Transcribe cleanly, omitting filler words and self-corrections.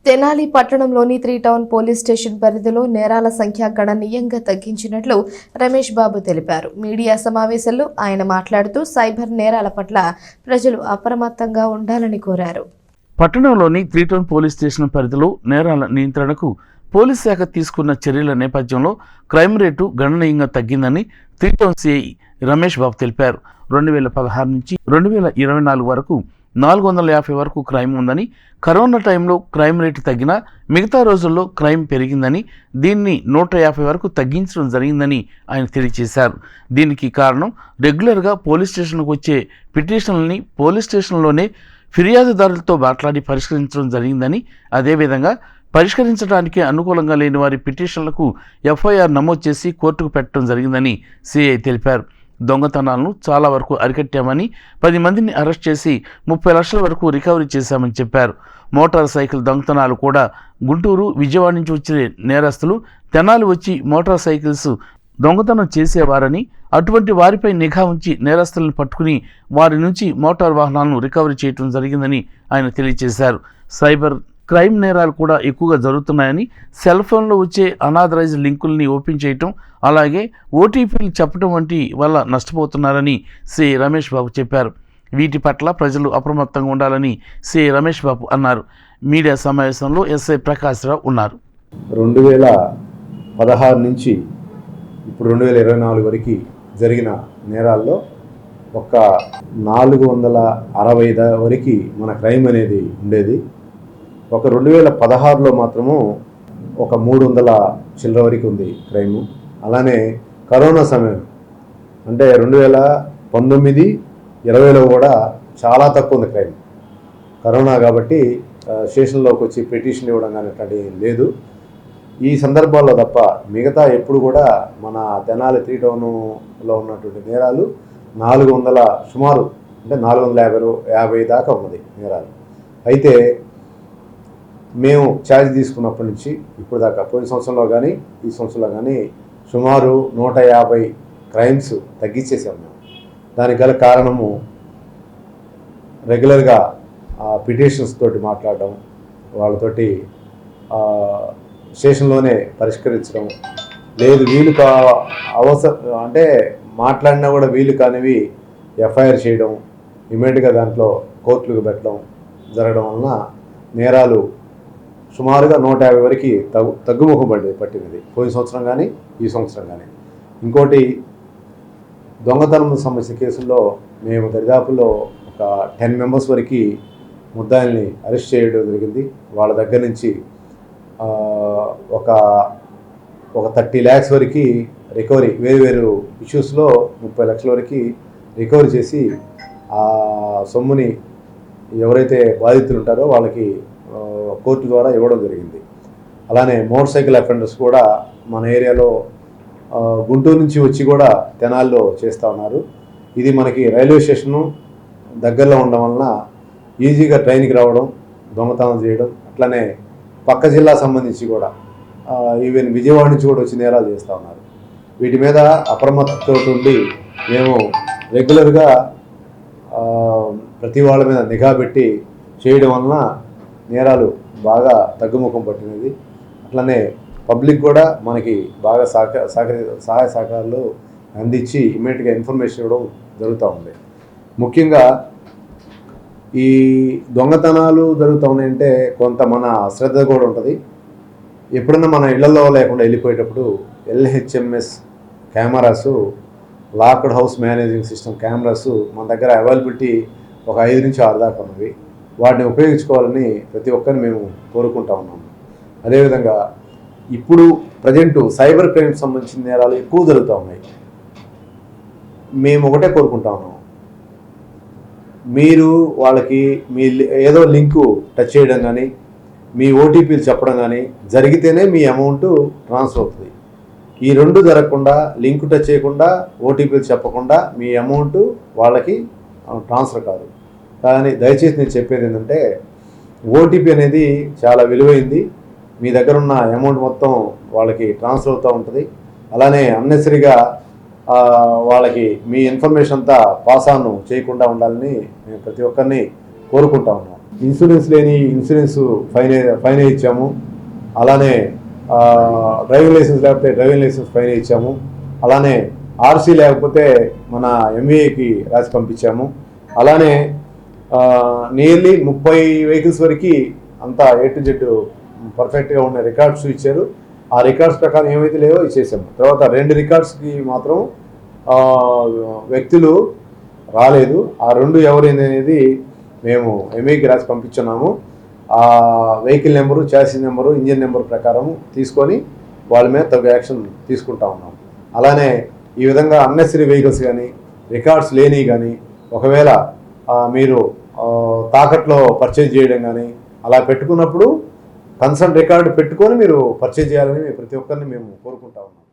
తెనాలి పట్టణంలోని 3 town police station పరిధిలో నేరాల సంఖ్య గణనీయంగా తగ్గించినట్లు రమేష్ బాబు తెలిపారు. మీడియా సమావేశంలో ఆయన మాట్లాడుతూ సైబర్ నేరాల పట్ల ప్రజలు అప్రమత్తంగా ఉండాలని కోరారు. పట్టణంలోని 3 టౌన్ పోలీస్ స్టేషన్ పరిధిలో నేరాల నియంత్రణకు పోలీస్ శాఖ తీసుకున్న చర్యల నేపథ్యంలో క్రైమ్ రేటు గణనీయంగా తగ్గిందని 3 టౌన్ సిఐ రమేష్ బాబు తెలిపారు. 2016 నుంచి 2024 వరకు 450 వరకు క్రైమ్ ఉందని, కరోనా టైంలో క్రైమ్ రేటు తగ్గినా మిగతా రోజుల్లో క్రైమ్ పెరిగిందని, దీన్ని 150 వరకు తగ్గించడం జరిగిందని ఆయన తెలియజేశారు. దీనికి కారణం రెగ్యులర్గా పోలీస్ స్టేషన్కు వచ్చే పిటిషన్లని పోలీస్ స్టేషన్లోనే ఫిర్యాదుదారులతో మాట్లాడి పరిష్కరించడం జరిగిందని, అదేవిధంగా పరిష్కరించడానికి అనుకూలంగా లేని వారి పిటిషన్లకు ఎఫ్ఐఆర్ నమోదు చేసి కోర్టుకు పెట్టడం జరిగిందని సిఐ తెలిపారు. దొంగతనాలను చాలా వరకు అరికట్టామని, 10 మందిని అరెస్ట్ చేసి 30 లక్షల వరకు రికవరీ చేశామని చెప్పారు. మోటార్ సైకిల్ దొంగతనాలు కూడా గుంటూరు, విజయవాడ నుంచి వచ్చే నేరస్తులు తెనాలి వచ్చి మోటార్ సైకిల్స్ దొంగతనం చేసేవారని, అటువంటి వారిపై నిఘా ఉంచి నేరస్తులను పట్టుకుని వారి నుంచి మోటార్ వాహనాలను రికవరీ చేయడం జరిగిందని ఆయన తెలియజేశారు. సైబర్ క్రైమ్ నేరాలు కూడా ఎక్కువగా జరుగుతున్నాయని, సెల్ ఫోన్లో వచ్చే అనాథరైజ్డ్ లింకుల్ని ఓపెన్ చేయటం, అలాగే ఓటీపీలు చెప్పడం వంటి వల్ల నష్టపోతున్నారని సి రమేష్ బాబు చెప్పారు. వీటి పట్ల ప్రజలు అప్రమత్తంగా ఉండాలని సి రమేష్ బాబు అన్నారు. మీడియా సమావేశంలో ఎస్ఐ ప్రకాశ్రావు ఉన్నారు. 2016 నుంచి ఇప్పుడు 2024 వరకు జరిగిన నేరాల్లో ఒక 460 వరకు మన క్రైమ్ అనేది ఉండేది. ఒక 2016లో మాత్రము ఒక 300 చిల్లర వరకు ఉంది క్రైము. అలానే కరోనా సమయం అంటే 2019, 20లో కూడా చాలా తక్కువ ఉంది క్రైమ్. కరోనా కాబట్టి స్టేషన్లోకి వచ్చి పిటిషన్ ఇవ్వడం కానీ అట్లాంటి లేదు. ఈ సందర్భాల్లో తప్ప మిగతా ఎప్పుడు కూడా మన తెనాలి 3 టౌన్లో ఉన్నటువంటి నేరాలు 400 సుమారు అంటే 450 దాకా ఉన్నది నేరాలు. అయితే మేము ఛార్జ్ తీసుకున్నప్పటి నుంచి ఇప్పుడు దాకా పోయిన సంవత్సరంలో కానీ ఈ సంవత్సరంలో కానీ సుమారు 150 క్రైమ్స్ తగ్గించేసాము మేము. దానికి గల కారణము రెగ్యులర్గా పిటిషన్స్ తోటి మాట్లాడడం, వాళ్ళతోటి స్టేషన్లోనే పరిష్కరించడం, లేదు వీలు అంటే మాట్లాడినా కూడా వీలు కానివి ఎఫ్ఐఆర్ చేయడం, ఇమీడియట్గా దాంట్లో కోర్టులకు పెట్టడం జరగడం వలన నేరాలు సుమారుగా 150 వరకు తగ్గుముఖం పట్టినది పోయిన సంవత్సరం కానీ ఈ సంవత్సరం కానీ. ఇంకోటి దొంగతనం సమస్య కేసుల్లో మేము దరిదాపుల్లో ఒక 10 మెంబర్స్ వరకు ముద్దాయిల్ని అరెస్ట్ చేయడం జరిగింది. వాళ్ళ దగ్గర నుంచి ఒక 30 lakhs వరకు రికవరీ, వేరు ఇష్యూస్లో 30 లక్షల వరకు రికవరీ చేసి ఆ సొమ్ముని ఎవరైతే బాధితులు ఉంటారో వాళ్ళకి కోర్టు ద్వారా ఇవ్వడం జరిగింది. అలానే మోటార్ సైకిల్ అఫెండర్స్ కూడా మన ఏరియాలో గుంటూరు నుంచి వచ్చి కూడా తెనాల్లో చేస్తూ ఉన్నారు. ఇది మనకి రైల్వే స్టేషను దగ్గరలో ఉండడం వలన ఈజీగా ట్రైన్కి రావడం, దొంగతనం చేయడం, అట్లనే పక్క జిల్లా సంబంధించి కూడా ఈవెన్ విజయవాడ నుంచి కూడా వచ్చి నేరాలు చేస్తూ ఉన్నారు. వీటి మీద అప్రమత్తతో ఉండి మేము రెగ్యులర్గా ప్రతి వాళ్ళ మీద నిఘా పెట్టి చేయడం వలన నేరాలు బాగా తగ్గుముఖం పట్టినది. అట్లనే పబ్లిక్ కూడా మనకి బాగా సహాయ సహకారాలు అందించి ఇమీడియట్గా ఇన్ఫర్మేషన్ ఇవ్వడం జరుగుతూ ఉంది. ముఖ్యంగా ఈ దొంగతనాలు జరుగుతూ ఉన్నాయంటే కొంత మన శ్రద్ధ కూడా ఉంటుంది. ఎప్పుడన్నా మన ఇళ్లలో లేకుండా వెళ్ళిపోయేటప్పుడు LHMS cameras, locked house managing system cameras మన దగ్గర అవైలబిలిటీ ఒక 5 నుంచి 6 దాకా ఉన్నవి. వాటిని ఉపయోగించుకోవాలని ప్రతి ఒక్కరిని మేము కోరుకుంటా ఉన్నాము. అదేవిధంగా ఇప్పుడు ప్రజెంటు సైబర్ క్రైమ్కి సంబంధించిన నేరాలు ఎక్కువ జరుగుతూ ఉన్నాయి. మేము ఒకటే కోరుకుంటా ఉన్నాము, మీరు వాళ్ళకి మీ ఏదో లింకు టచ్ చేయడం కానీ, మీ ఓటీపీలు చెప్పడం కానీ జరిగితేనే మీ అమౌంట్ ట్రాన్స్ఫర్ అవుతుంది. ఈ 2 జరగకుండా, లింకు టచ్ చేయకుండా, ఓటీపీలు చెప్పకుండా మీ అమౌంట్ వాళ్ళకి ట్రాన్స్ఫర్ కాదు. కానీ దయచేసి నేను చెప్పేది ఏంటంటే, ఓటీపీ అనేది చాలా విలువైంది. మీ దగ్గర ఉన్న అమౌంట్ మొత్తం వాళ్ళకి ట్రాన్స్ఫర్ అవుతూ ఉంటుంది. అలానే అన్నెసరీగా వాళ్ళకి మీ ఇన్ఫర్మేషన్ అంతా పాస్ ఆన్ చేయకుండా ఉండాలని మేము ప్రతి ఒక్కరిని కోరుకుంటా ఉన్నాం. ఇన్సూరెన్స్ లేని ఇన్సూరెన్స్ ఫైన్ ఇచ్చాము. అలానే డ్రైవింగ్ లైసెన్స్ లేకపోతే డ్రైవింగ్ లైసెన్స్ ఫైన్ ఇచ్చాము. అలానే ఆర్సీ లేకపోతే మన ఎంవీఏకి రాసి పంపించాము. అలానే నియర్లీ 30 వెహికల్స్ వరకు అంతా A to Z పర్ఫెక్ట్గా ఉన్న రికార్డ్స్ ఇచ్చారు. ఆ రికార్డ్స్ ప్రకారం ఏమైతే లేవో ఇచ్చేసాము. తర్వాత 2 రికార్డ్స్కి మాత్రం వ్యక్తులు రాలేదు. ఆ 2 ఎవరైందనేది మేము ఎంఏకి రాసి పంపించున్నాము. ఆ vehicle number, chassis number, engine number ప్రకారం తీసుకొని వాళ్ళ మీద తగు యాక్షన్ తీసుకుంటా ఉన్నాము. అలానే ఈ విధంగా అన్నెసరీ వెహికల్స్ కానీ రికార్డ్స్ లేని కానీ ఒకవేళ మీరు తాకట్లో పర్చేజ్ చేయడం కానీ అలా పెట్టుకున్నప్పుడు కన్సర్న్ రికార్డు పెట్టుకొని మీరు పర్చేజ్ చేయాలని ప్రతి ఒక్కరిని మేము కోరుకుంటా ఉన్నాం.